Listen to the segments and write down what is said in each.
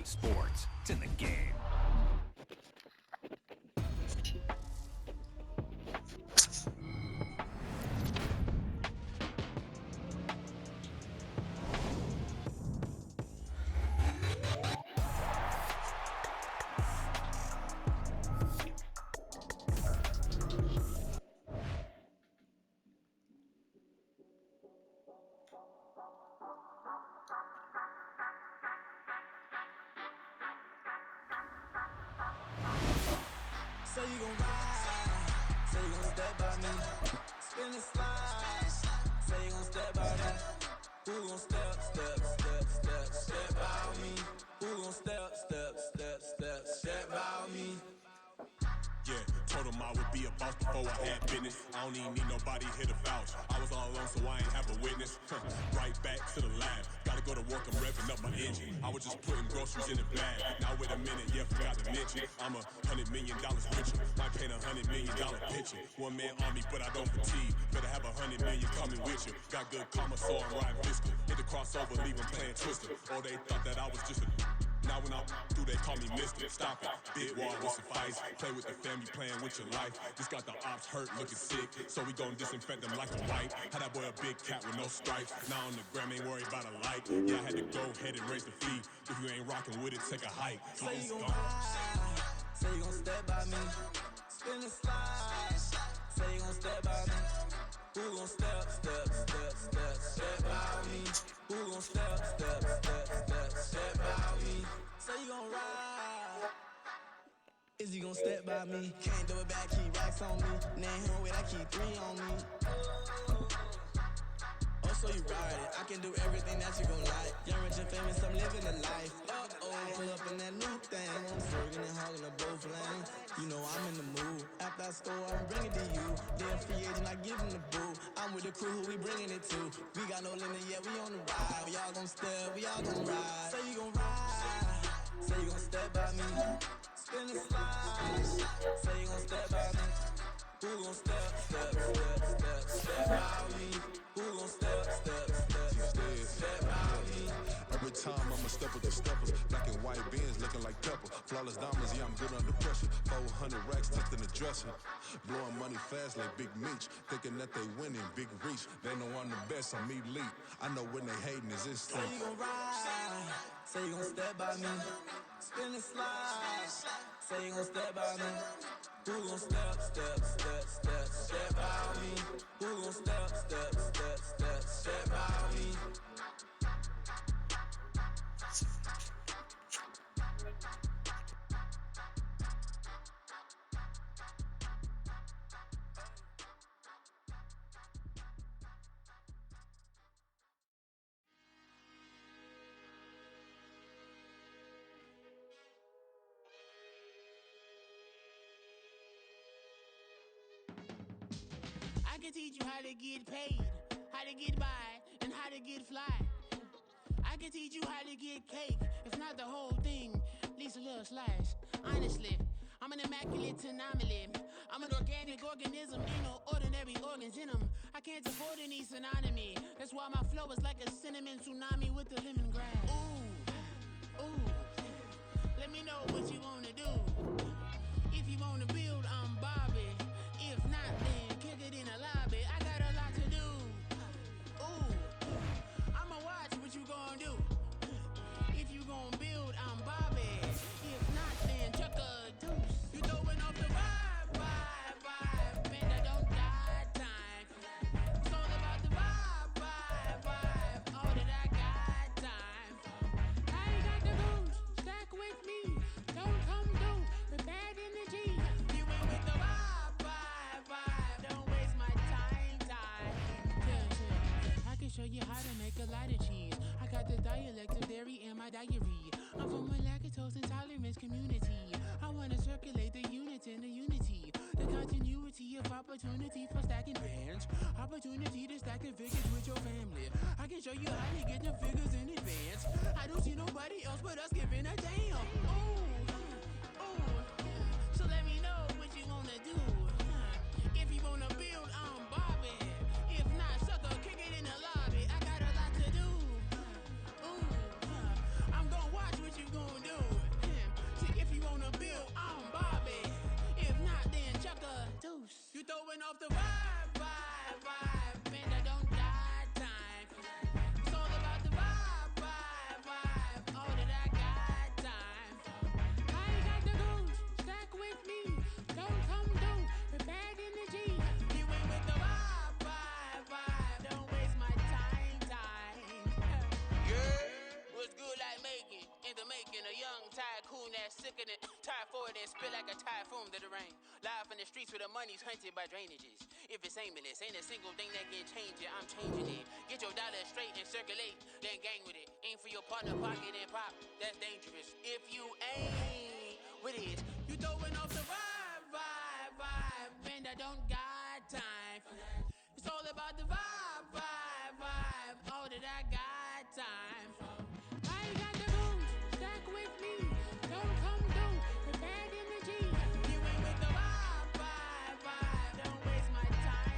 Sports, it's in the game. Say you gon' ride, say you gon' step by me, spin and slide, say you gon' step by me, who gon' step by me, who gon' step by me. Yeah, told him I would be a boss before I had business. I don't even need nobody here to vouch. I was all alone, so I ain't have a witness. Right back to the lab. Gotta go to work, I'm revving up my engine. I was just putting groceries in the bag. Now wait a minute, yeah, forgot to mention. I'm $100 million richer. Might paint $100 million picture. One man army, but I don't fatigue. Better have 100 million coming with you. Got good karma, so I'm riding fiscal. Hit the crossover, leave them playing Twister. Or they thought that I was just a. Now when I do, they call me Mister. Stop it. Big wall will suffice. Play with the family, playing with your life. Just got the ops hurt, looking sick. So we gon' disinfect them like a wipe. Had that boy a big cat with no stripes. Now on the gram, ain't worried about a like. Yeah, I had to go ahead and raise the fee. If you ain't rocking with it, take a hike. Say you gon' ride, say you gon' step by me, spin and slide. Say you gon' step by me, who gon' step by me, who gon' step by me. Say you gon' ride, is he gon' step by me? Can't do it back, keep racks on me. Name him with, I keep 3 on me. Oh, so you ride it, I can do everything that you gon' like. Young, rich and famous, I'm living a life. Pull up in that new thing, I'm swerving and hogging the both lanes. You know I'm in the mood, after I score, I'm bringing to you. They're free agent, I give them the boo. I'm with the crew, who we bringing it to. We got no limit, yeah, we on the ride. We all gon' step, we all gon' ride. Say you gon' ride, say you gon' step by me. Spin and slide, say you gon' step by me. Who gon' step by me? Who gon' step by me? Every time I'ma step with the steppers, black and white beans looking like pepper. Flawless diamonds, yeah, I'm good under pressure. 400 racks tucked in the dresser. Blowing money fast like Big Meech. Thinking that they winning, big reach. They know I'm the best, I'm elite. I know when they hating is instinct. Say you gon' ride, say you gon' step by me. Spin and slide, say you gon' step by me. Who gon' step by me? Who gon' step by me? I can teach you how to get paid, how to get by, and how to get fly. I can teach you how to get cake, if not the whole thing, at least a little slice. Honestly, I'm an immaculate anomaly. I'm an organic organism, ain't no ordinary organs in them. I can't afford any synonymy. That's why my flow is like a cinnamon tsunami with the lemongrass. Ooh, let me know what you wanna do. If you wanna build, I'm Bobby. If not, then kick it in the lobby. I got a lot to do. Ooh, I'ma watch what you gon' do. If you gon' build, I'm Bobby. If not, then chuck a deuce. You throwing off the vibe. Man, I don't die time. It's all about the vibe. All that I got time. I ain't got the goose. Stack with me. Don't come through with bad energy. You ain't with the vibe. Don't waste my time. Yeah. I can show you how to make a lot of cheese. I got the dialect of dairy in my diary. I'm from a lactose intolerance community. I wanna circulate the units in the unity. The continuity of opportunity for stacking bands. Opportunity to stack the figures with your family. I can show you how to get the figures in advance. I don't see nobody else but us giving a damn. Ooh. So let me know what you wanna do. If you wanna build, I'm Bobby. If not, sucker, kick it in the lobby. I got a lot to do. Ooh, I'm gonna watch what you gonna do. then spill like a typhoon to the rain. Live in the streets where the money's hunted by drainages. If it's aimless, ain't a single thing that can change it. I'm changing it. Get your dollar straight and circulate, then gang with it. Aim for your partner pocket and pop. That's dangerous. If you ain't with it, you throwing off the vibe, and I don't got time for that. It's all about the vibe. All that I got time for. I got the booze, stack with me. Don't come through with bad energy. You ain't with the vibe. Don't waste my time.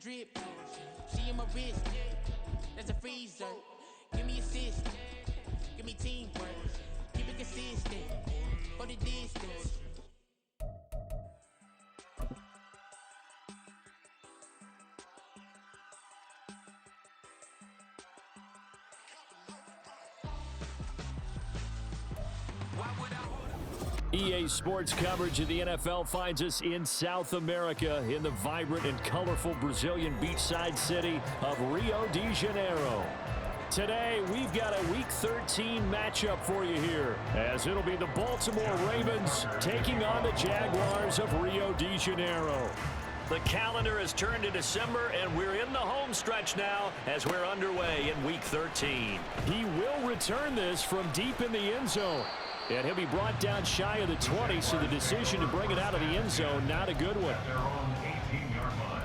Drip, she in my wrist, that's a freezer. Give me assist, give me teamwork, keep it consistent, for the distance. EA Sports coverage of the NFL finds us in South America in the vibrant and colorful Brazilian beachside city of Rio de Janeiro. Today, we've got a Week 13 matchup for you here, as it'll be the Baltimore Ravens taking on the Jaguars of Rio de Janeiro. The calendar has turned to December, and we're in the home stretch now as we're underway in Week 13. He will return this from deep in the end zone. And he'll be brought down shy of the 20, so the decision to bring it out of the end zone, not a good one. Their own 18-yard line.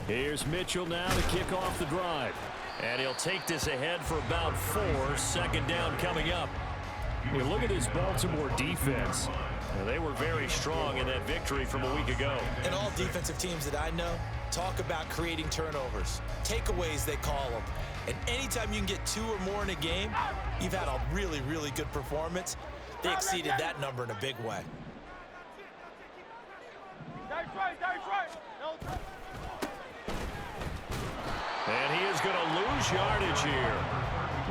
Here's Mitchell now to kick off the drive. And he'll take this ahead for about 4. Second down coming up. You look at this Baltimore defense. They were very strong in that victory from a week ago. And all defensive teams that I know talk about creating turnovers. Takeaways, they call them. And anytime you can get 2 or more in a game, you've had a really, really good performance. They exceeded that number in a big way. And he is going to lose yardage here.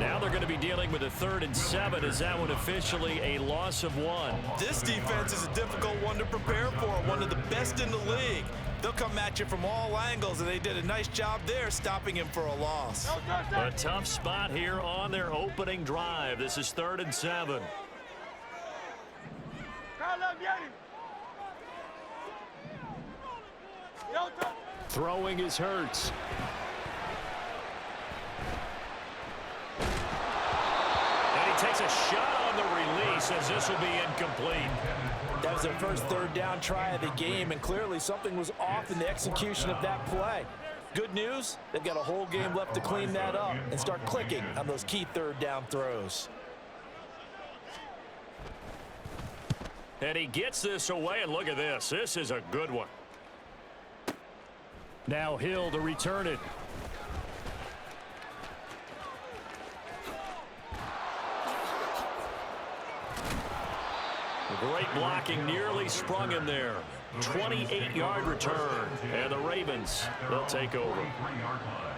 Now they're going to be dealing with a 3rd and 7 as that one officially a loss of 1. This defense is a difficult one to prepare for, one of the best in the league. They'll come at you from all angles, and they did a nice job there stopping him for a loss. A tough spot here on their opening drive. This is 3rd and 7. Throwing is Hurts. Takes a shot on the release as this will be incomplete. That was their first 3rd down try of the game, and clearly something was off in the execution of that play. Good news, they've got a whole game left to clean that up and start clicking on those key 3rd down throws. And he gets this away, and look at this. This is a good one. Now Hill to return it. Great blocking, nearly sprung him there. 28-yard return, and the Ravens, they'll take over. 3-yard line.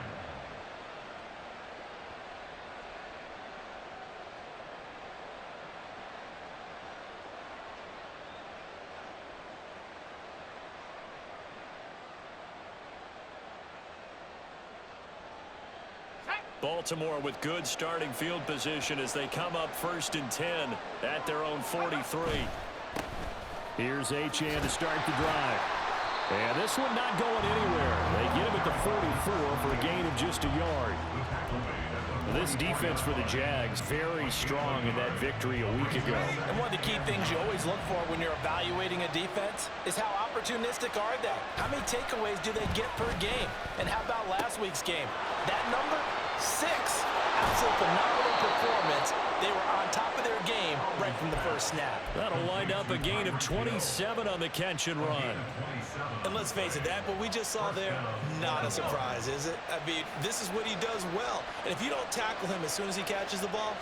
Baltimore with good starting field position as they come up 1st and 10 at their own 43. Here's Achane to start the drive. And this one not going anywhere. They get him at the 44 for a gain of just a yard. This defense for the Jags, very strong in that victory a week ago. And one of the key things you always look for when you're evaluating a defense is how opportunistic are they? How many takeaways do they get per game? And how about last week's game? That number? 6. Absolute phenomenal performance. They were on top of their game right from the first snap. That'll wind up a gain of 27 on the catch and run. And let's face it, that what we just saw there, not a surprise, is it? I mean, this is what he does well. And if you don't tackle him as soon as he catches the ball,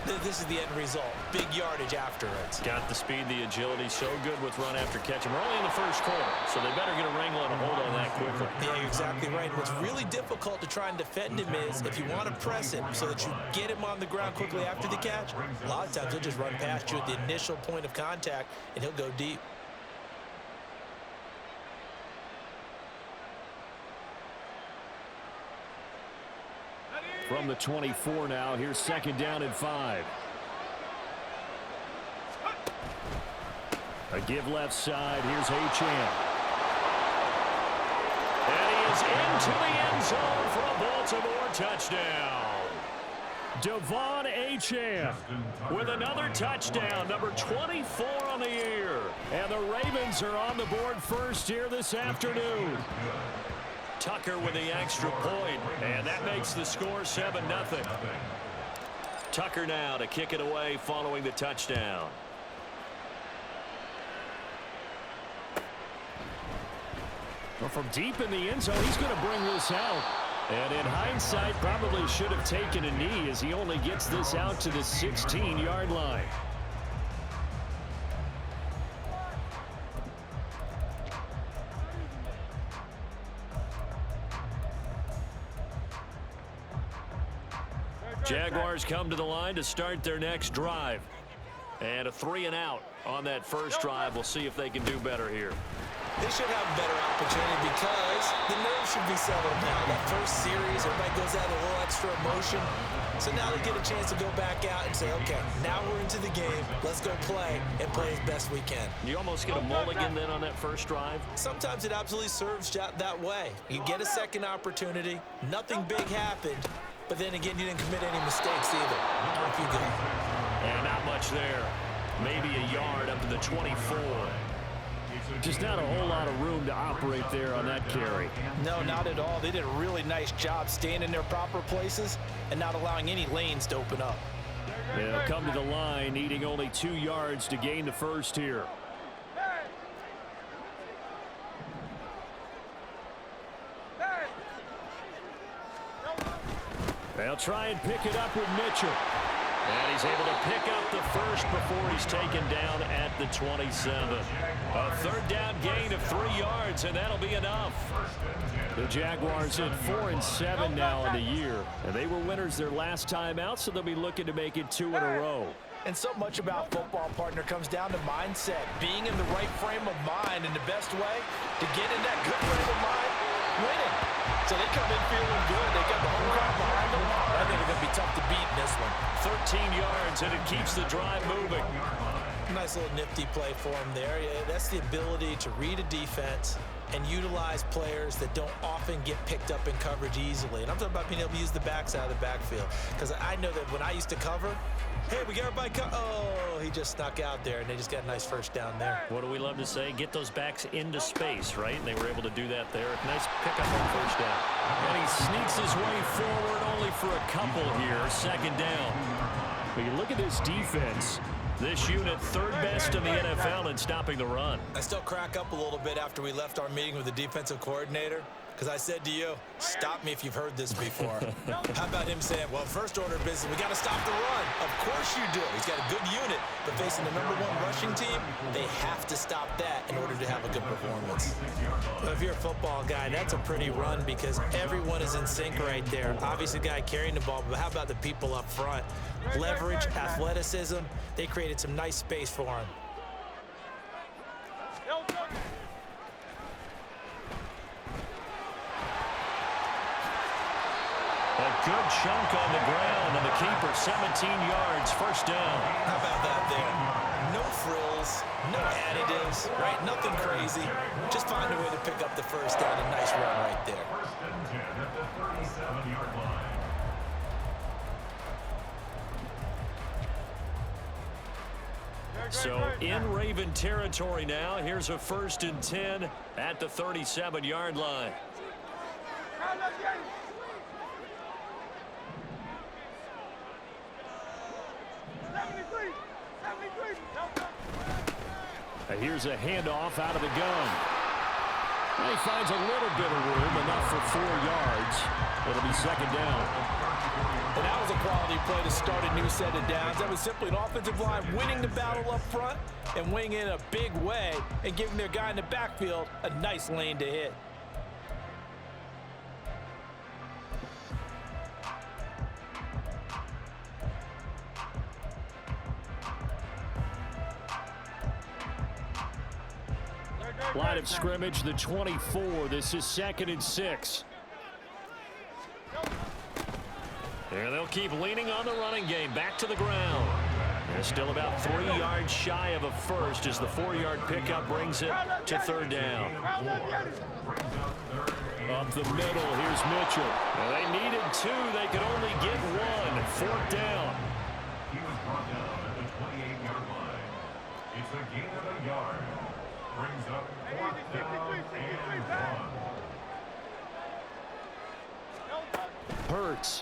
this is the end result. Big yardage after it. Got the speed, the agility, so good with run after catch. And we're only in the first quarter, so they better get a wrangle and a hold on that quickly. Yeah, you're exactly right. What's really difficult to try and defend him is if you want to press him so that you get him on the ground quickly after the catch, a lot of times he'll just run past you at the initial point of contact, and he'll go deep. From the 24 now, here's 2nd down and 5. A give left side, here's Achane. And he is into the end zone for a Baltimore touchdown. Devon Achane with another touchdown, number 24 on the year. And the Ravens are on the board first here this afternoon. Tucker with the extra point, and that makes the score 7-0. Tucker now to kick it away following the touchdown. Well, from deep in the end zone, he's going to bring this out. And in hindsight, probably should have taken a knee as he only gets this out to the 16-yard line. Jaguars come to the line to start their next drive. And a 3-and-out on that first drive. We'll see if they can do better here. They should have a better opportunity because the nerves should be settled now. That first series, everybody goes out with a little extra emotion. So now they get a chance to go back out and say, okay, now we're into the game. Let's go play and play as best we can. You almost get a mulligan then on that first drive? Sometimes it absolutely serves that way. You get a second opportunity. Nothing big happened. But then again, you didn't commit any mistakes either. Off you go. And not much there. Maybe a yard up to the 24. Just not a whole lot of room to operate there on that carry. No, not at all. They did a really nice job staying in their proper places and not allowing any lanes to open up. They'll come to the line, needing only 2 yards to gain the first here. They'll try and pick it up with Mitchell. And he's able to pick up the first before he's taken down at the 27. A 3rd down gain of 3 yards, and that'll be enough. The Jaguars at 4-7 now in the year. And they were winners their last time out, so they'll be looking to make it 2 in a row. And so much about football, partner, comes down to mindset. Being in the right frame of mind, and the best way to get in that good frame of mind, winning. So they come in feeling good. They got the home crowd behind them. I think they're going to be tough to beat in this one. 13 yards, and it keeps the drive moving. Nice little nifty play for him there. Yeah, that's the ability to read a defense and utilize players that don't often get picked up in coverage easily. And I'm talking about being able to use the backs out of the backfield. Because I know that when I used to cover, hey, we got everybody oh, he just snuck out there, and they just got a nice first down there. What do we love to say? Get those backs into space, right? And they were able to do that there. Nice pickup on first down. And he sneaks his way forward only for a couple here. 2nd down. But you look at this defense. This unit 3rd best in the NFL in stopping the run. I still crack up a little bit after we left our meeting with the defensive coordinator. Because I said to you, stop me if you've heard this before. How about him saying, well, first order of business, we got to stop the run. Of course you do. He's got a good unit, but facing the #1 rushing team, they have to stop that in order to have a good performance. Well, if you're a football guy, that's a pretty run because everyone is in sync right there. Obviously, the guy carrying the ball, but how about the people up front? Leverage, athleticism, they created some nice space for him. A good chunk on the ground, and the keeper 17 yards, first down. How about that there? No frills, no additives, right? Nothing crazy. Just find a way to pick up the first down. A nice run right there. First and 10 at the 37-yard line. So in Raven territory now. Here's a first and 10 at the 37-yard line. Here's a handoff out of the gun. He finds a little bit of room, enough for 4 yards. It'll be second down. And that was a quality play to start a new set of downs. That was simply an offensive line winning the battle up front and winning in a big way and giving their guy in the backfield a nice lane to hit. Line of scrimmage, the 24. This is second and 6. And they'll keep leaning on the running game. Back to the ground. They're still about 3 yards shy of a first as the 4-yard pickup brings it to third down. Up the middle, here's Mitchell. Well, they needed 2. They could only get 1. Fourth down. He was brought down at the 28-yard line. It's a gain of a yard. Brings up fourth down and 1. Hurts.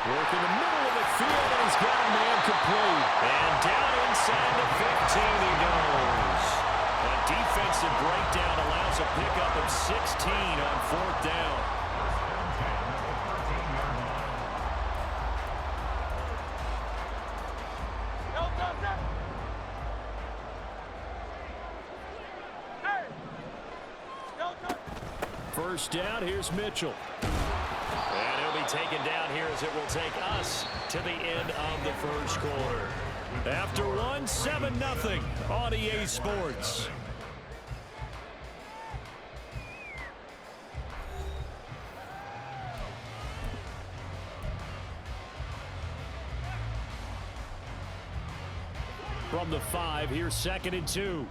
Work in the middle of the field, and he's got a man complete. And down inside the 15 he goes. A defensive breakdown allows a pickup of 16 on fourth down. First down, here's Mitchell. And he'll be taken down here as it will take us to the end of the first quarter. After one, 7-0 on EA Sports. From the 5, here's second and 2.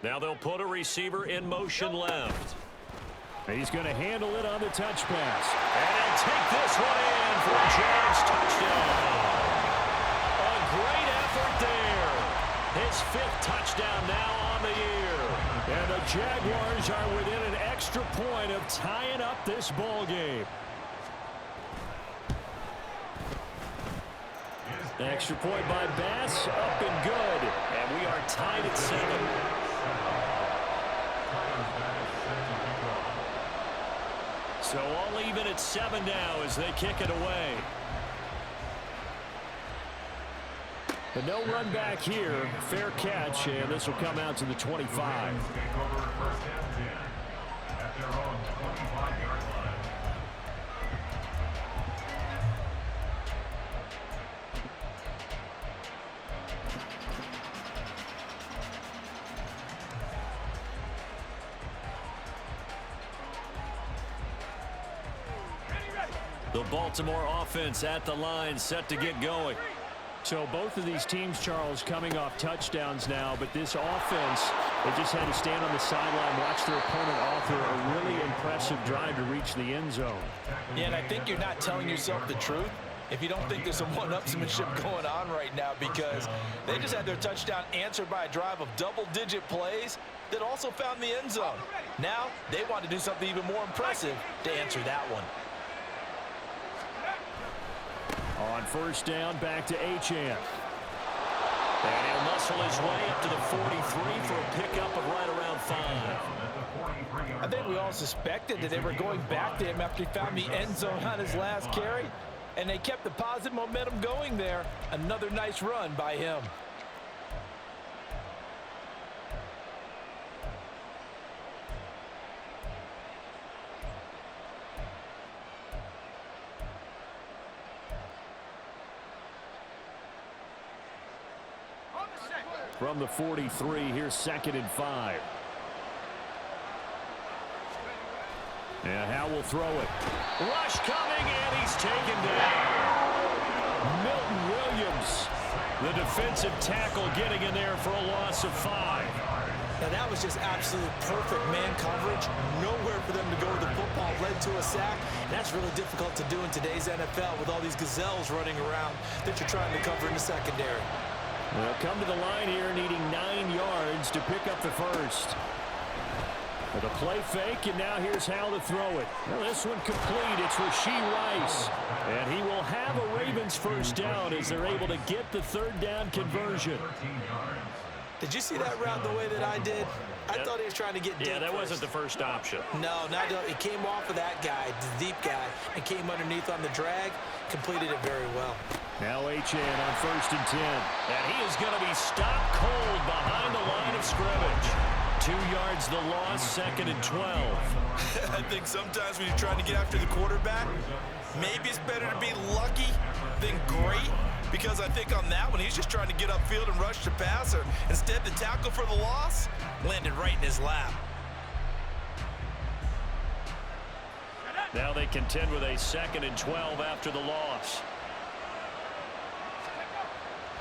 Now they'll put a receiver in motion left. He's going to handle it on the touch pass. And he'll take this one in for a Giants touchdown. A great effort there. His 5th touchdown now on the year. And the Jaguars are within an extra point of tying up this ball game. Extra point by Bass, up and good. And we are tied at 7. So all even at 7 now as they kick it away. But no run back here. Fair catch, and this will come out to the 25. The Baltimore offense at the line, set to get going. So both of these teams, Charles, coming off touchdowns now, but this offense, they just had to stand on the sideline, watch their opponent author a really impressive drive to reach the end zone. Yeah, and I think you're not telling yourself the truth if you don't think there's some one-upsmanship going on right now, because they just had their touchdown answered by a drive of double-digit plays that also found the end zone. Now they want to do something even more impressive to answer that one. On first down, back to Achane. And he'll muscle his way up to the 43 for a pickup of right around 5. I think we all suspected that they were going back to him after he found the end zone on his last carry, and they kept the positive momentum going there. Another nice run by him. From the 43, here's 2nd and 5. And Howe will throw it. Rush coming, and he's taken down. Milton Williams, the defensive tackle, getting in there for a loss of 5. Now that was just absolute perfect man coverage. Nowhere for them to go with the football. Led to a sack. That's really difficult to do in today's NFL with all these gazelles running around that you're trying to cover in the secondary. They'll come to the line here needing 9 yards to pick up the first. With a play fake, and now here's Howe to throw it. Well, this one complete. It's Rashee Rice. And he will have a Ravens first down as they're able to get the 3rd down conversion. Did you see that route the way that I did? I thought he was trying to get deep. Yeah, that first. wasn't the first option. No, he came off of that guy, the deep guy, and came underneath on the drag. Completed it very well. Now Achane on 1st and 10. And he is going to be stopped cold behind the line of scrimmage. 2 yards the loss, 2nd and 12. I think sometimes when you're trying to get after the quarterback, maybe it's better to be lucky than great. Because I think on that one, he's just trying to get upfield and rush the passer. Instead, the tackle for the loss landed right in his lap. Now they contend with a 2nd and 12 after the loss.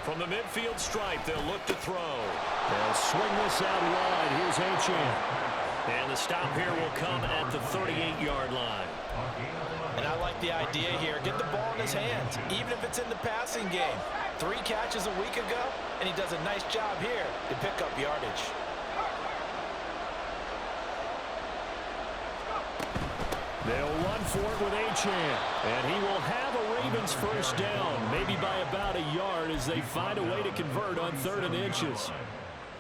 From the midfield stripe, they'll look to throw. They'll swing this out wide. Here's Achane. And the stop here will come at the 38-yard line. And I like the idea here. Get the ball in his hands, even if it's in the passing game. 3 catches a week ago, and he does a nice job here to pick up yardage. They'll run for it with Achane. And he will have a Ravens first down, maybe by about a yard as they find a way to convert on 3rd and inches.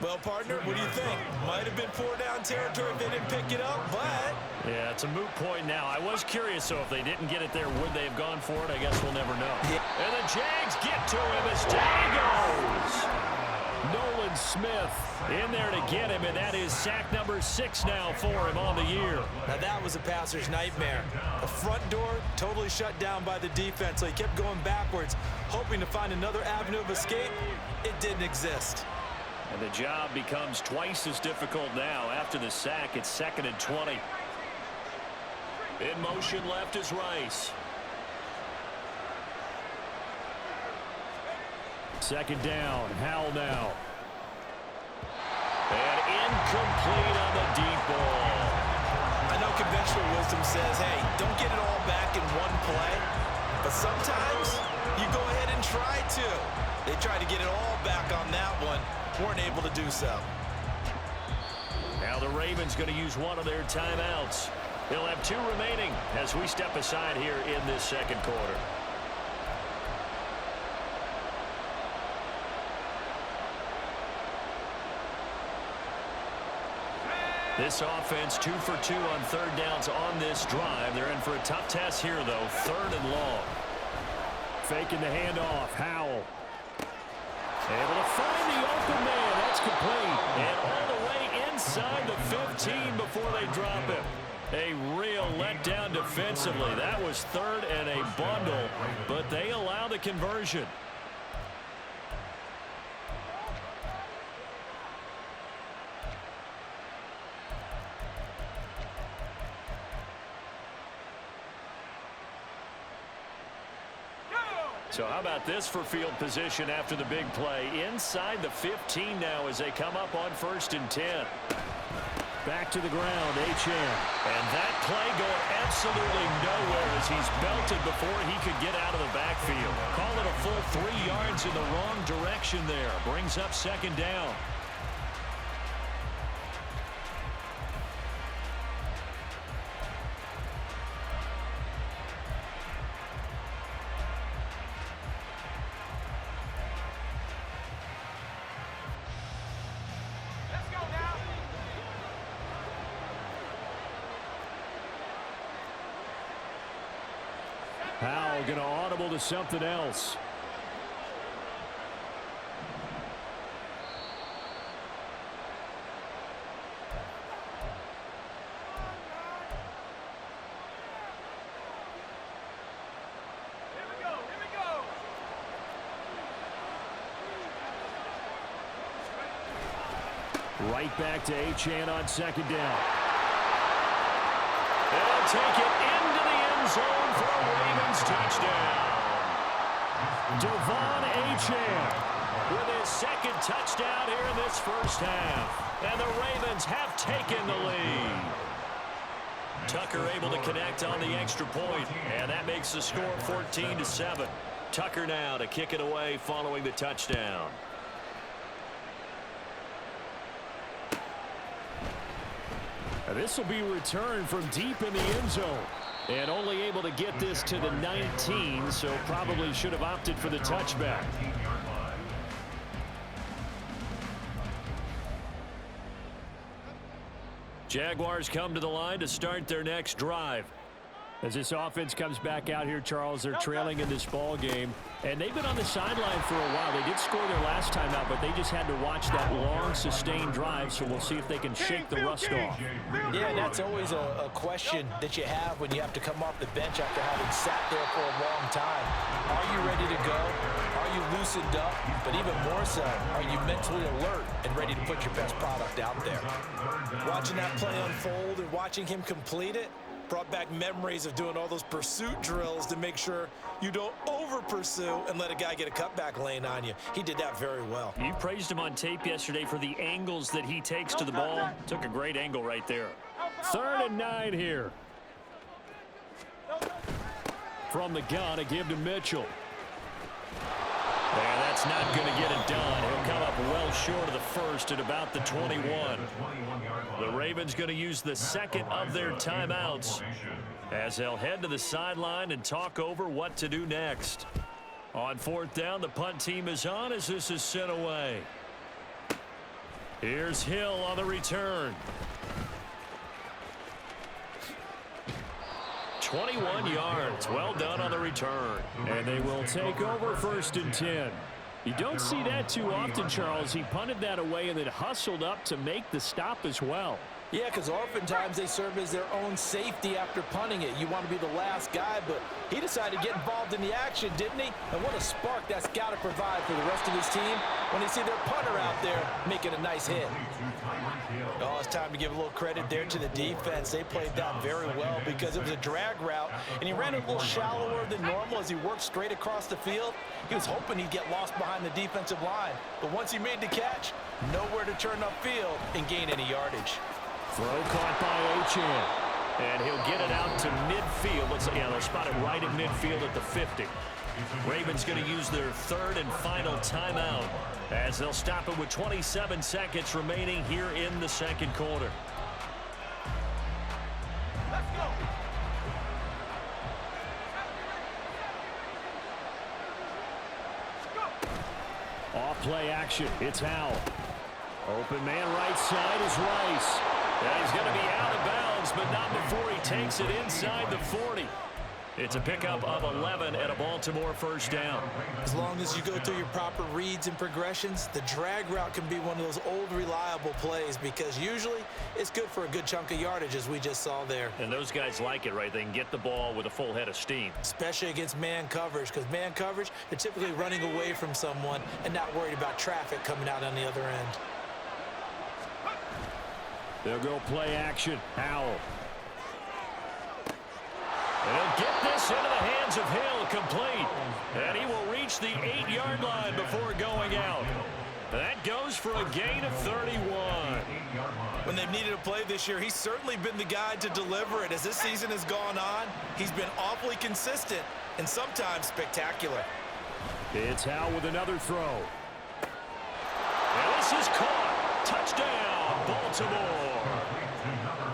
Well, partner, what do you think? Might have been 4-down territory if they didn't pick it up, but... Yeah, it's a moot point now. I was curious, so if they didn't get it there, would they have gone for it? I guess we'll never know. Yeah. And the Jags get to him as down he goes. Nolan Smith in there to get him, and that is sack number 6 now for him on the year. Now that was a passer's nightmare. The front door totally shut down by the defense, so he kept going backwards, hoping to find another avenue of escape. It didn't exist. And the job becomes twice as difficult now. After the sack, it's 2nd and 20. In motion left is Rice. 2nd down, Howell now. And incomplete on the deep ball. I know conventional wisdom says, hey, don't get it all back in one play. But sometimes you go ahead and try to. They tried to get it all back on that one. Weren't able to do so. Now the Ravens going to use one of their timeouts. They'll have 2 remaining as we step aside here in this 2nd quarter. This offense 2 for 2 on 3rd downs on this drive. They're in for a tough test here, though. 3rd and long. Faking the handoff. Howell. Able to find the open man. That's complete. And all the way inside the 15 before they drop him. A real letdown defensively. That was 3rd and a bundle, but they allow the conversion. So how about this for field position after the big play? Inside the 15 now as they come up on 1st and 10. Back to the ground, Achane. And that play going absolutely nowhere as he's belted before he could get out of the backfield. Call it a full 3 yards in the wrong direction there. Brings up 2nd down. Howell going to audible to something else. Right back to Achane on second down. They'll take it into the end zone for a Ravens touchdown. Devon Achane with his second touchdown here in this first half. And the Ravens have taken the lead. Tucker able to connect on the extra point, and that makes the score 14-7. Tucker now to kick it away following the touchdown. This will be returned from deep in the end zone. And only able to get this to the 19, so probably should have opted for the touchback. Jaguars come to the line to start their next drive. As this offense comes back out here, Charles, they're trailing in this ball game, and they've been on the sideline for a while. They did score their last time out, but they just had to watch that long, sustained drive, so we'll see if they can shake the rust off. Yeah, and that's always a question that you have when you have to come off the bench after having sat there for a long time. Are you ready to go? Are you loosened up? But even more so, are you mentally alert and ready to put your best product out there? Watching that play unfold and watching him complete it brought back memories of doing all those pursuit drills to make sure you don't over-pursue and let a guy get a cutback lane on you. He did that very well. You praised him on tape yesterday for the angles that he takes to the ball. Took a great angle right there. 3rd and 9 here. From the gun, a give to Mitchell. And that's not going to get it done. He'll come up well short of the first at about the 21. The Ravens going to use the second of their timeouts as they'll head to the sideline and talk over what to do next. On 4th down, the punt team is on as this is sent away. Here's Hill on the return. 21 yards. Well done on the return. And they will take over 1st and 10. You don't see that too often, Charles. He punted that away and then hustled up to make the stop as well. Yeah, because oftentimes they serve as their own safety after punting it. You want to be the last guy, but he decided to get involved in the action, didn't he? And what a spark that's got to provide for the rest of his team when they see their punter out there making a nice hit. Oh, it's time to give a little credit there to the defense. They played that very well because it was a drag route, and he ran a little shallower than normal as he worked straight across the field. He was hoping he'd get lost behind the defensive line, but once he made the catch, nowhere to turn upfield and gain any yardage. Throw caught by Achane. And he'll get it out to midfield. They'll spot it right at midfield at the 50. Ravens going to use their 3rd and final timeout as they'll stop it with 27 seconds remaining here in the 2nd quarter. Let's go. Off play action. It's Howell. Open man right side is Rice. And he's going to be out of bounds, but not before he takes it inside the 40. It's a pickup of 11 and a Baltimore 1st down. As long as you go through your proper reads and progressions, the drag route can be one of those old reliable plays because usually it's good for a good chunk of yardage as we just saw there. And those guys like it, right? They can get the ball with a full head of steam. Especially against man coverage, because man coverage, they're typically running away from someone and not worried about traffic coming out on the other end. They'll go play action. Howell. They'll get this into the hands of Hill, complete. And he will reach the 8-yard line before going out. That goes for a gain of 31. When they've needed a play this year, he's certainly been the guy to deliver it. As this season has gone on, he's been awfully consistent and sometimes spectacular. It's Howell with another throw. And this is caught. Touchdown, Baltimore.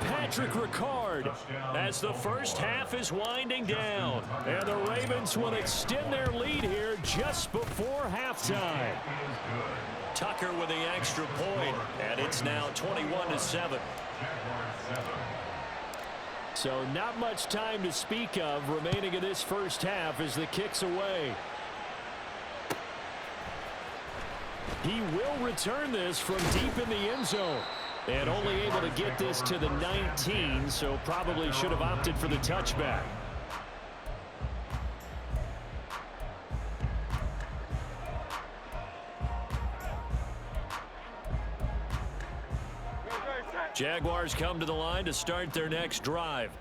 Patrick Ricard as the first half is winding down. And the Ravens will extend their lead here just before halftime. Tucker with the extra point, and it's now 21-7. So not much time to speak of remaining in this first half as the kick's away. He will return this from deep in the end zone. And only able to get this to the 19, so probably should have opted for the touchback. Jaguars come to the line to start their next drive.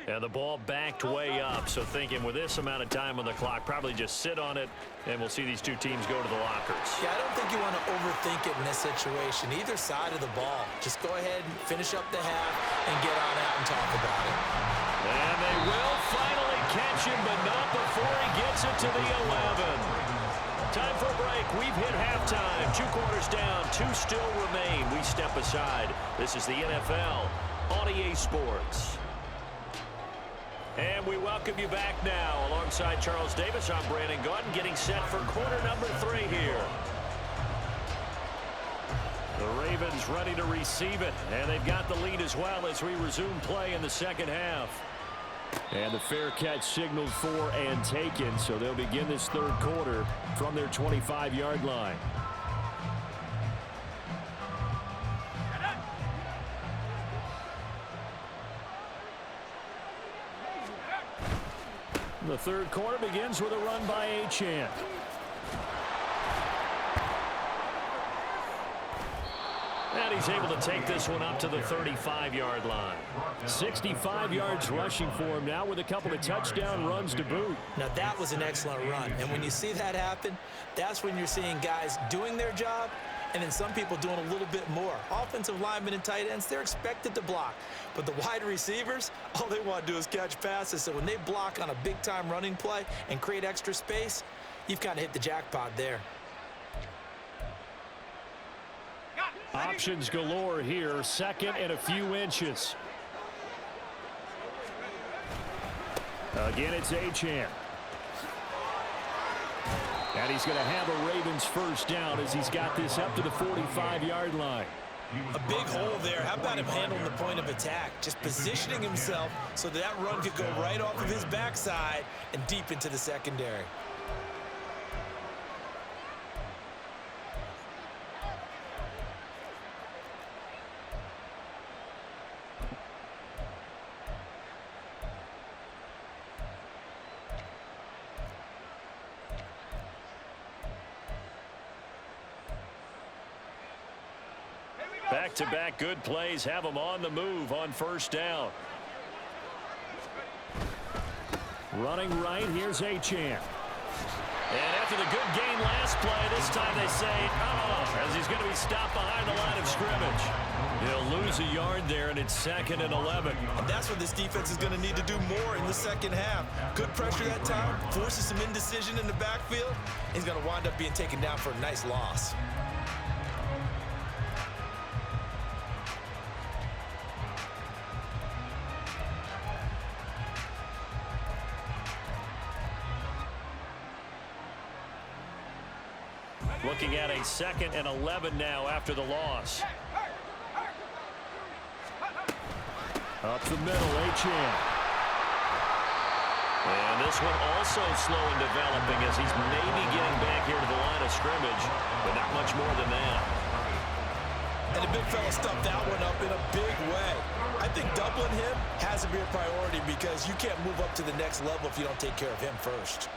And the ball backed way up, so thinking with this amount of time on the clock, probably just sit on it, and we'll see these two teams go to the lockers. Yeah, I don't think you want to overthink it in this situation, either side of the ball. Just go ahead and finish up the half and get on out and talk about it. And they will finally catch him, but not before he gets it to the 11. Time for a break. We've hit halftime. 2 quarters down, 2 still remain. We step aside. This is the NFL on EA Sports. And we welcome you back now. Alongside Charles Davis, I'm Brandon Gaudin, getting set for quarter number 3 here. The Ravens ready to receive it, and they've got the lead as well as we resume play in the second half. And the fair catch signaled for and taken, so they'll begin this third quarter from their 25-yard line. The third quarter begins with a run by Achane. And he's able to take this one up to the 35-yard line. 65 yards rushing for him now with a couple of touchdown runs to boot. Now that was an excellent run. And when you see that happen, that's when you're seeing guys doing their job and then some people doing a little bit more. Offensive linemen and tight ends, they're expected to block. But the wide receivers, all they want to do is catch passes. So when they block on a big-time running play and create extra space, you've kind of hit the jackpot there. Options galore here. Second and a few inches. Again, it's Achane. And he's going to have a Ravens first down as he's got this up to the 45-yard line. A big hole there. How about him handling the point of attack? Just positioning himself so that run could go right off of his backside and deep into the secondary. Back-to-back good plays have them on the move on first down. Running right, here's Achane. And after the good gain last play, this time they say, as he's going to be stopped behind the line of scrimmage. He'll lose a yard there, and it's 2nd and 11. And that's what this defense is going to need to do more in the second half. Good pressure that time, forces some indecision in the backfield. He's going to wind up being taken down for a nice loss. Looking at a 2nd and 11 now after the loss. Up the middle, Achane. And this one also slow in developing as he's maybe getting back here to the line of scrimmage, but not much more than that. And the big fella stuffed that one up in a big way. I think doubling him has to be a priority because you can't move up to the next level if you don't take care of him first.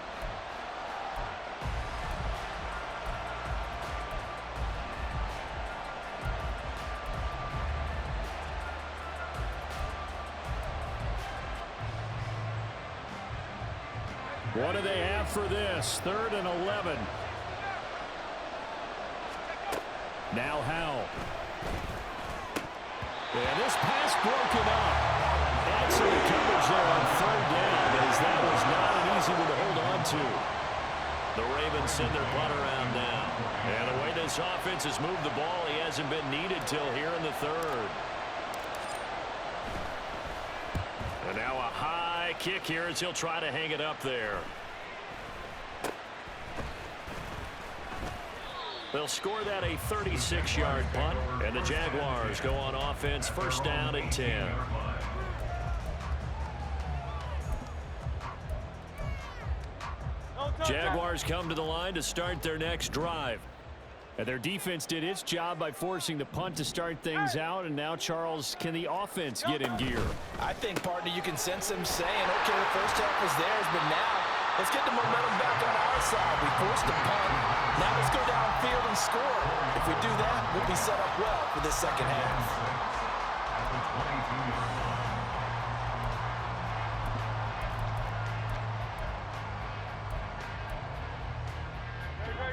What do they have for this? 3rd and 11. Now Howell. And this pass broken up. Excellent coverage there on 3rd down as that was not an easy one to hold on to. The Ravens send their punt around now. And the way this offense has moved the ball, he hasn't been needed till here in the 3rd. And now a high kick here as he'll try to hang it up there. They'll score that a 36-yard punt, and the Jaguars go on offense, first down and 10. Jaguars come to the line to start their next drive. And their defense did its job by forcing the punt to start things out. And now, Charles, can the offense get in gear? I think, partner, you can sense them saying, okay, the first half was theirs, but now let's get the momentum back on our side. We forced the punt. Now let's go downfield and score. If we do that, we'll be set up well for this second half.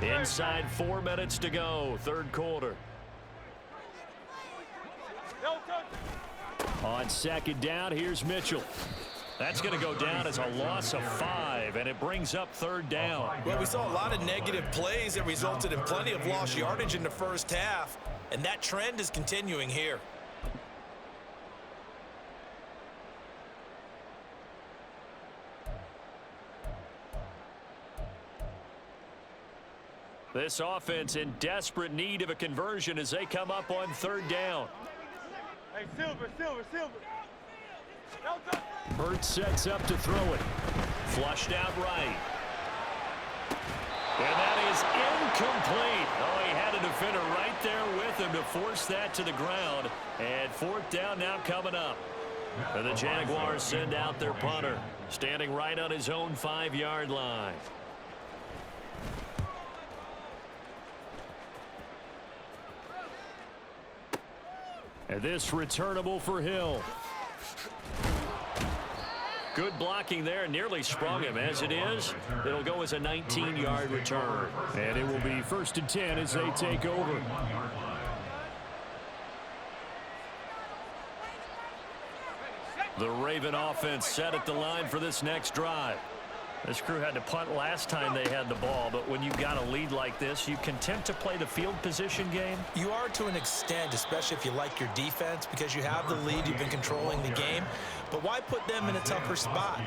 Inside 4 minutes to go, third quarter. On second down, here's Mitchell. That's going to go down as a loss of 5, and it brings up third down. Well, we saw a lot of negative plays that resulted in plenty of lost yardage in the first half, and that trend is continuing here. This offense in desperate need of a conversion as they come up on third down. Hey, Silver. Hurts sets up to throw it. Flushed out right. And that is incomplete. Oh, he had a defender right there with him to force that to the ground. And fourth down now coming up. And the Jaguars send out their punter, standing right on his own 5-yard line. And this returnable for Hill. Good blocking there. Nearly sprung him. As it is, it'll go as a 19-yard return. And it will be 1st and 10 as they take over. The Raven offense set at the line for this next drive. This crew had to punt last time they had the ball, but when you've got a lead like this, you content to play the field position game? You are to an extent, especially if you like your defense, because you have the lead, you've been controlling the game. But why put them in a tougher spot?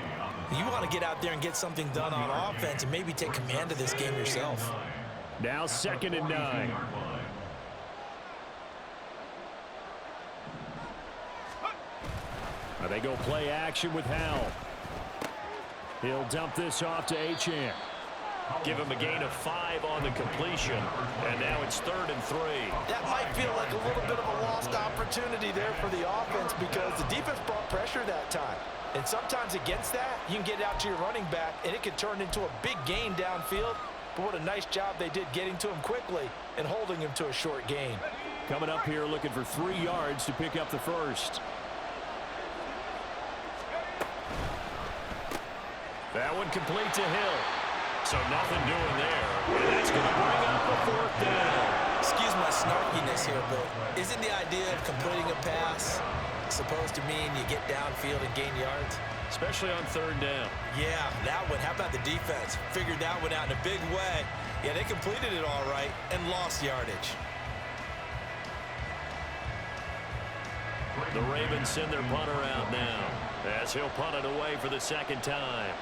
You want to get out there and get something done on offense and maybe take command of this game yourself. Now 2nd and 9. They go play action with Howell. He'll dump this off to Achane. Give him a gain of 5 on the completion. And now it's 3rd and 3. That might feel like a little bit of a lost opportunity there for the offense because the defense brought pressure that time. And sometimes against that, you can get out to your running back, and it can turn into a big gain downfield. But what a nice job they did getting to him quickly and holding him to a short gain. Coming up here looking for 3 yards to pick up the first. That one complete to Hill. So nothing doing there. And that's going to bring up the 4th down. Excuse my snarkiness here, but isn't the idea of completing a pass supposed to mean you get downfield and gain yards? Especially on 3rd down. Yeah, that one. How about the defense? Figured that one out in a big way. Yeah, they completed it all right and lost yardage. The Ravens send their punter out now as he'll punt it away for the 2nd time.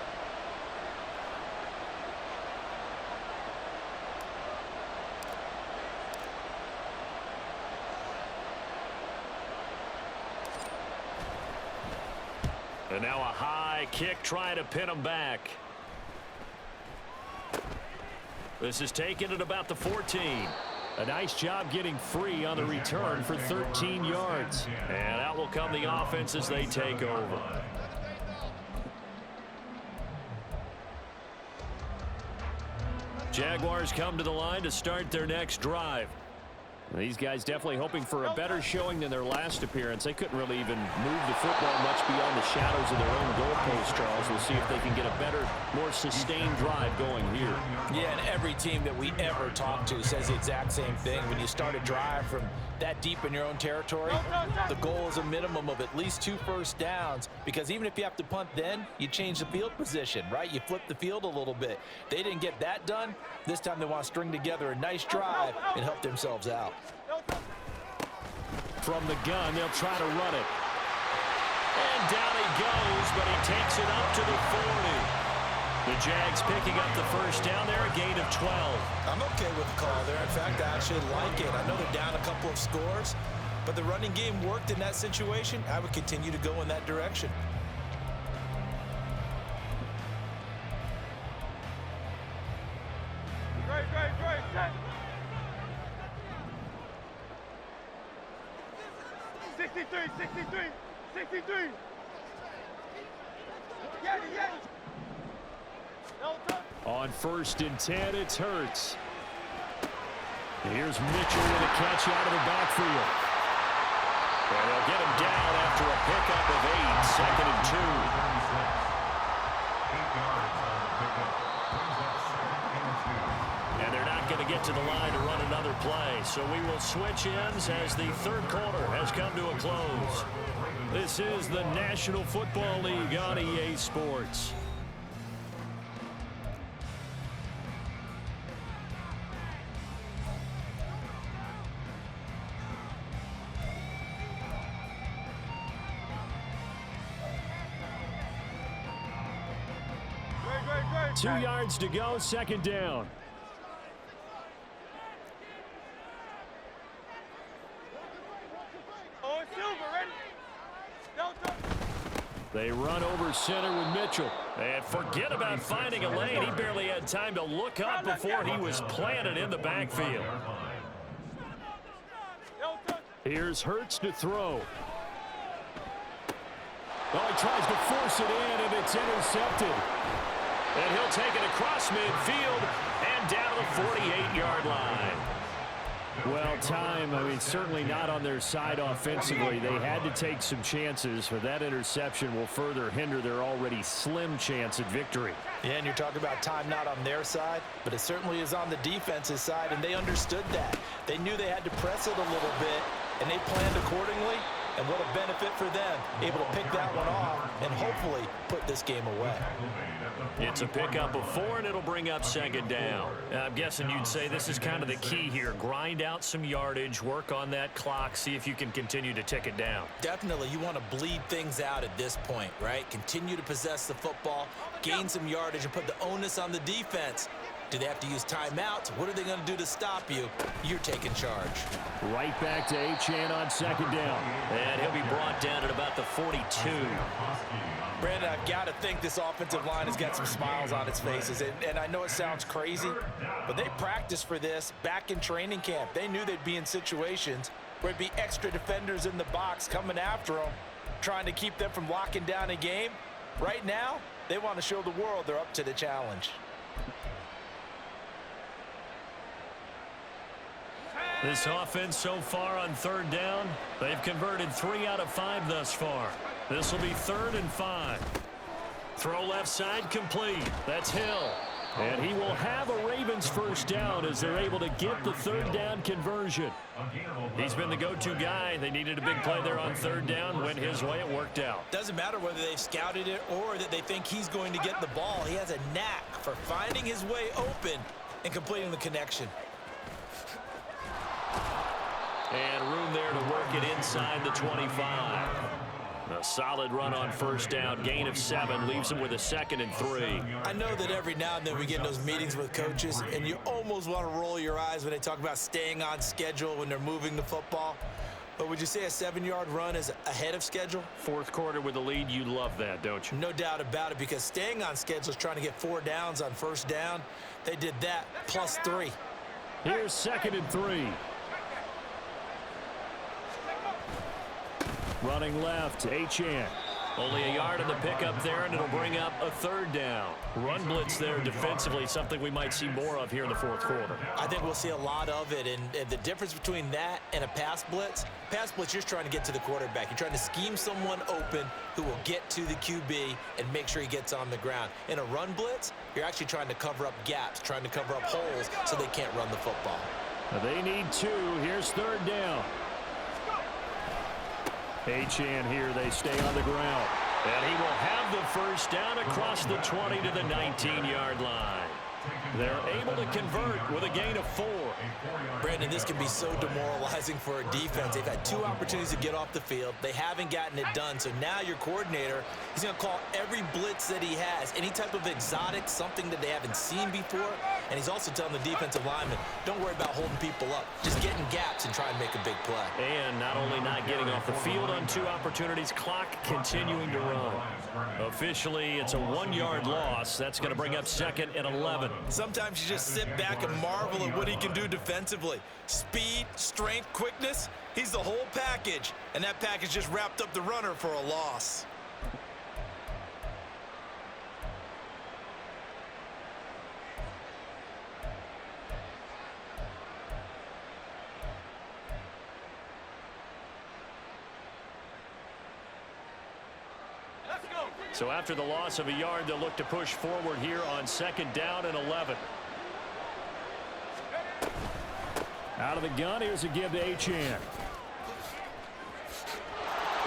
And now a high kick trying to pin him back. This is taken at about the 14. A nice job getting free on the return for 13 yards. And out will come the offense as they take over. Jaguars come to the line to start their next drive. These guys definitely hoping for a better showing than their last appearance. They couldn't really even move the football much beyond the shadows of their own goalpost, Charles. We'll see if they can get a better, more sustained drive going here. Yeah, and every team that we ever talk to says the exact same thing. When you start a drive from that deep in your own territory, the goal is a minimum of at least 2 first downs, because even if you have to punt then, you change the field position, right? You flip the field a little bit. They didn't get that done. This time they want to string together a nice drive and help themselves out. From the gun, they'll try to run it. And down he goes, but he takes it up to the 40. The Jags picking up the first down there, a gain of 12. I'm okay with the call there. In fact, I actually like it. I know they're down a couple of scores, but the running game worked in that situation. I would continue to go in that direction. 63, 63, 63. Yeah. On 1st and 10, it's Hurts. Here's Mitchell with a catch out of the backfield. And they'll get him down after a pickup of 8, 2nd and 2. 8 yards on the pickup. Brings up 2nd and 2. And they're not going to get to the line to run another play. So we will switch ends as the third quarter has come to a close. This is the National Football League on EA Sports. Great. 2 yards to go, 2nd down. Oh, it's Silver, ready? Delta. They run over center with Mitchell. And forget about finding a lane. He barely had time to look up before he was planted in the backfield. Delta. Here's Hurts to throw. Well, he tries to force it in, and it's intercepted. And he'll take it across midfield and down the 48-yard line. Well, certainly not on their side offensively. They had to take some chances, for that interception will further hinder their already slim chance at victory. Yeah, and you're talking about time not on their side, but it certainly is on the defense's side, and they understood that. They knew they had to press it a little bit, and they planned accordingly. And what a benefit for them, able to pick that one off and hopefully put this game away. It's a pickup of 4, and it'll bring up 2nd down. I'm guessing you'd say this is kind of the key here. Grind out some yardage, work on that clock, see if you can continue to tick it down. Definitely, you want to bleed things out at this point, right? Continue to possess the football, gain some yardage, and put the onus on the defense. Do they have to use timeouts? What are they going to do to stop you? You're taking charge. Right back to Achane on 2nd down. And he'll be brought down at about the 42. Brandon, I've got to think this offensive line has got some smiles on its faces. And I know it sounds crazy, but they practiced for this back in training camp. They knew they'd be in situations where there'd be extra defenders in the box coming after them, trying to keep them from locking down a game. Right now, they want to show the world they're up to the challenge. This offense so far on 3rd down, they've converted 3 out of 5 thus far. This will be 3rd and 5. Throw left side complete. That's Hill. And he will have a Ravens 1st down as they're able to get the 3rd down conversion. He's been the go-to guy. They needed a big play there on 3rd down. Went his way, it worked out. Doesn't matter whether they've scouted it or that they think he's going to get the ball. He has a knack for finding his way open and completing the connection. And room there to work it inside the 25. A solid run on 1st down. Gain of 7 leaves him with a 2nd and 3. I know that every now and then we get in those meetings with coaches, and you almost want to roll your eyes when they talk about staying on schedule when they're moving the football. But would you say a 7-yard run is ahead of schedule? 4th quarter with the lead, you love that, don't you? No doubt about it, because staying on schedule is trying to get 4 downs on 1st down. They did that plus 3. Here's 2nd and 3. Running left, Achane. Only a yard on the pickup there, and it'll bring up a 3rd down. Run blitz there defensively, something we might see more of here in the 4th quarter. I think we'll see a lot of it, and the difference between that and a pass blitz, you're just trying to get to the quarterback. You're trying to scheme someone open who will get to the QB and make sure he gets on the ground. In a run blitz, you're actually trying to cover up gaps, trying to cover up holes so they can't run the football. They need 2. Here's 3rd down. Achane here, they stay on the ground. And he will have the 1st down across the 20 to the 19-yard line. They're able to convert with a gain of 4. Brandon, this can be so demoralizing for a defense. They've had 2 opportunities to get off the field. They haven't gotten it done. So now your coordinator, he's going to call every blitz that he has, any type of exotic, something that they haven't seen before, And he's also telling the defensive lineman, don't worry about holding people up. Just get in gaps and try and make a big play. And not only not getting off the field on 2 opportunities, clock continuing to run. Officially, it's a 1-yard loss. That's going to bring up 2nd and 11. Sometimes you just sit back and marvel at what he can do defensively. Speed, strength, quickness, he's the whole package. And that package just wrapped up the runner for a loss. So after the loss of a yard, they'll look to push forward here on 2nd down and 11. Out of the gun, here's a give to Achane.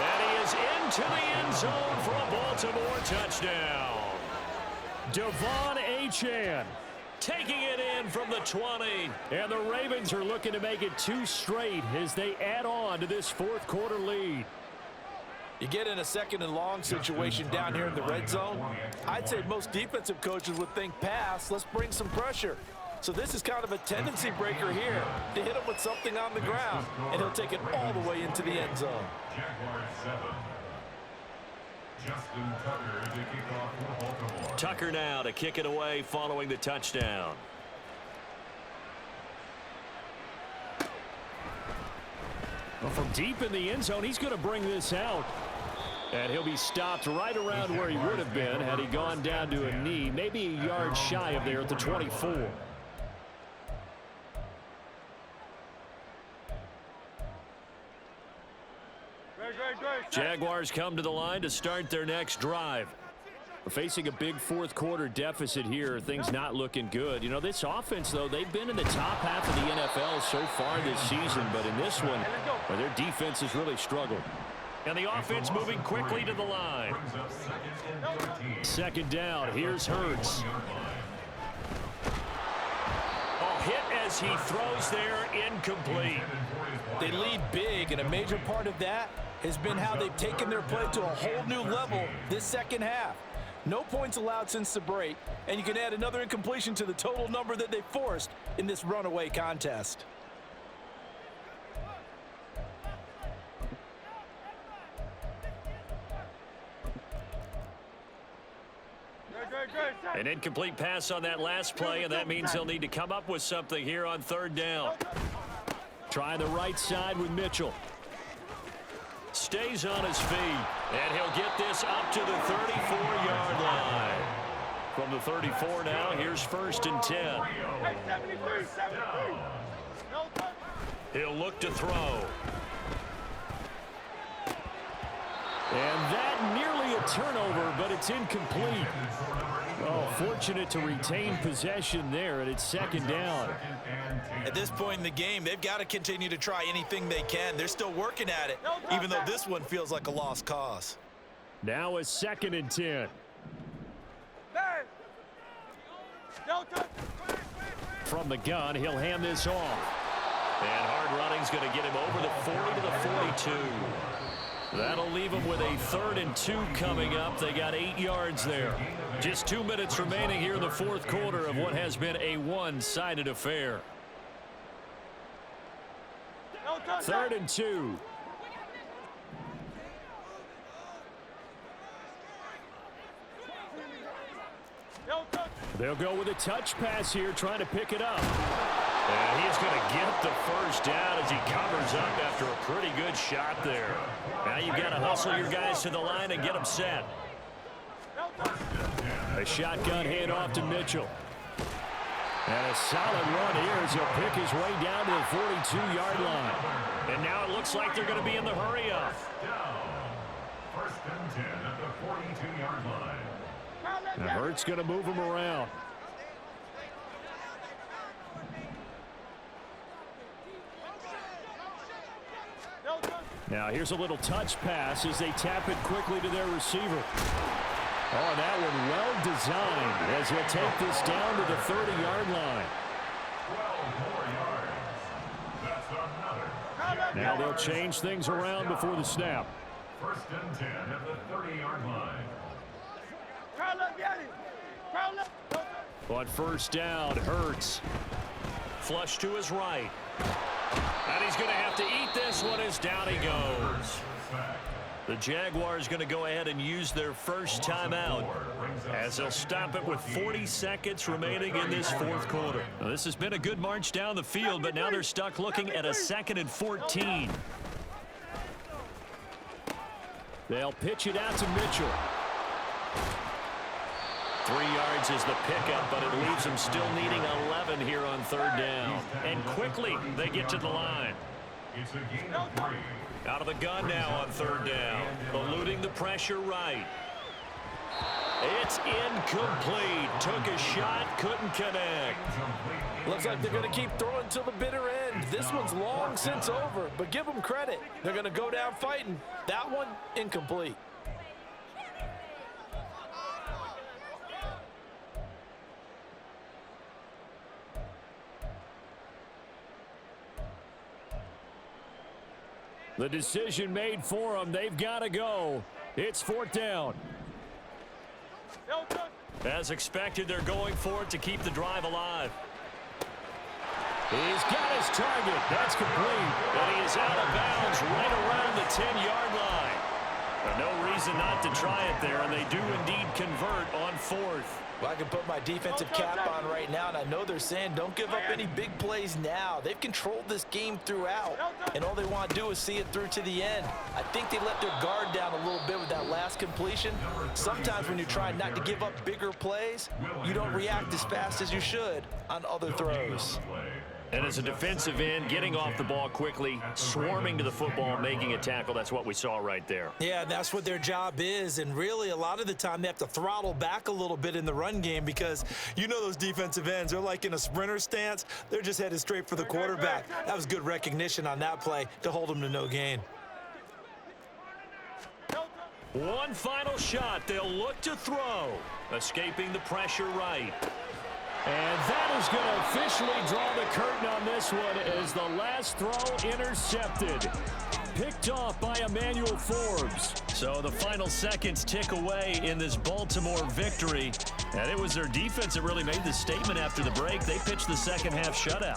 And he is into the end zone for a Baltimore touchdown. Devon Achane taking it in from the 20. And the Ravens are looking to make it 2 straight as they add on to this 4th quarter lead. You get in a 2nd and long situation down here in the red zone, I'd say most defensive coaches would think pass, let's bring some pressure. So this is kind of a tendency breaker here to hit him with something on the ground, and he'll take it all the way into the end zone. Jaguars 7. Justin Tucker to kick off for Baltimore. Tucker now to kick it away following the touchdown. Well, from deep in the end zone, he's going to bring this out. And he'll be stopped right around where he would have been had he gone down to a knee, maybe a yard shy of there at the 24. Jaguars come to the line to start their next drive. We're facing a big 4th quarter deficit here. Things not looking good. You know, this offense, though, they've been in the top half of the NFL so far this season. But in this one, well, their defense has really struggled. And the offense moving quickly to the line. 2nd down. Here's Hurts. Oh, hit as he throws there, incomplete. They lead big, and a major part of that has been how they've taken their play to a whole new level this 2nd half. No points allowed since the break, and you can add another incompletion to the total number that they forced in this runaway contest. An incomplete pass on that last play, and that means they'll need to come up with something here on 3rd down. Try the right side with Mitchell. Stays on his feet, and he'll get this up to the 34-yard line. From the 34 now, here's 1st and 10. Hey, 73, 73. He'll look to throw. And that nearly a turnover, but it's incomplete. Oh, fortunate to retain possession there, and it's 2nd down. At this point in the game, they've got to continue to try anything they can. They're still working at it, even though this one feels like a lost cause. Now a 2nd and 10. From the gun, he'll hand this off. And hard running's going to get him over the 40 to the 42. That'll leave them with a 3rd and 2 coming up. They got 8 yards there. Just 2 minutes remaining here in the 4th quarter of what has been a one-sided affair. 3rd and 2. They'll go with a touch pass here, trying to pick it up. And he's going to get the 1st down as he covers up after a pretty good shot there. Now you've got to hustle your guys to the line and get them set. A shotgun handoff to Mitchell. And a solid run here as he'll pick his way down to the 42-yard line. And now it looks like they're going to be in the hurry up. 1st and 10 at the 42-yard line. Now Hurts going to move him around. Now here's a little touch pass as they tap it quickly to their receiver. Oh, and that one well designed as he'll take this down to the 30-yard line. 12 more yards. That's another. Now they'll change things around before the snap. 1st and 10 at the 30-yard line. On first down, Hurts. Flush to his right. And he's going to have to eat this one as down he goes. The Jaguars going to go ahead and use their first timeout as they'll stop it with 40 seconds remaining in this fourth quarter. Now, this has been a good march down the field, but now they're stuck looking at a 2nd and 14. They'll pitch it out to Mitchell. 3 yards is the pickup, but it leaves them still needing 11 here on third down. And quickly they get to the line. It's a gain of 3. Out of the gun now on third down. Eluding the pressure right. It's incomplete. Took a shot, couldn't connect. Looks like they're going to keep throwing till the bitter end. This one's long since over, but give them credit. They're going to go down fighting. That one, incomplete. The decision made for them. They've got to go. It's 4th down. As expected, they're going for it to keep the drive alive. He's got his target. That's complete. And he is out of bounds right around the 10-yard line. No reason not to try it there, and they do indeed convert on 4th. Well, I can put my defensive cap on right now, and I know they're saying don't give up any big plays now. They've controlled this game throughout, and all they want to do is see it through to the end. I think they let their guard down a little bit with that last completion. Sometimes when you're trying not to give up bigger plays, you don't react as fast as you should on other throws. And as a defensive end, getting off the ball quickly, swarming to the football, making a tackle, that's what we saw right there. Yeah, that's what their job is, and really a lot of the time they have to throttle back a little bit in the run game because you know those defensive ends, they're like in a sprinter stance. They're just headed straight for the quarterback. That was good recognition on that play to hold them to no gain. One final shot. They'll look to throw. Escaping the pressure right. And that is going to officially draw the curtain on this one as the last throw intercepted. Picked off by Emmanuel Forbes. So the final seconds tick away in this Baltimore victory. And it was their defense that really made the statement after the break. They pitched the second half shutout.